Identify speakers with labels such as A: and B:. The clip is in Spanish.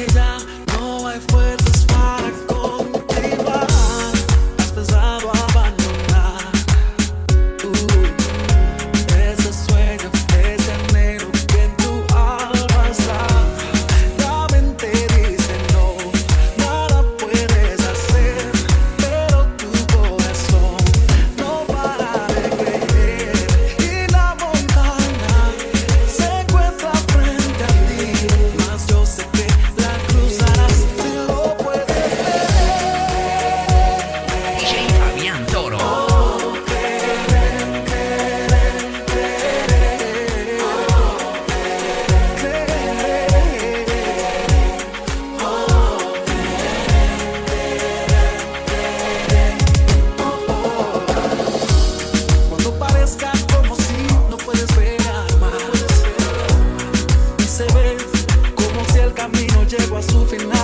A: que ya no hay fuerzas para continuar. Has pensado abandonar ese sueño, ese anhelo que en tu alma está. La mente dice no, nada puedes hacer, pero tu corazón no para de creer. Y la montaña se encuentra frente a ti, mas yo sé que la cruzarás si lo puedes ver.
B: DJ Fabián Toro.
A: Cuando parezca como si no puedes ver más, y se ve como si el camino llegó a su final.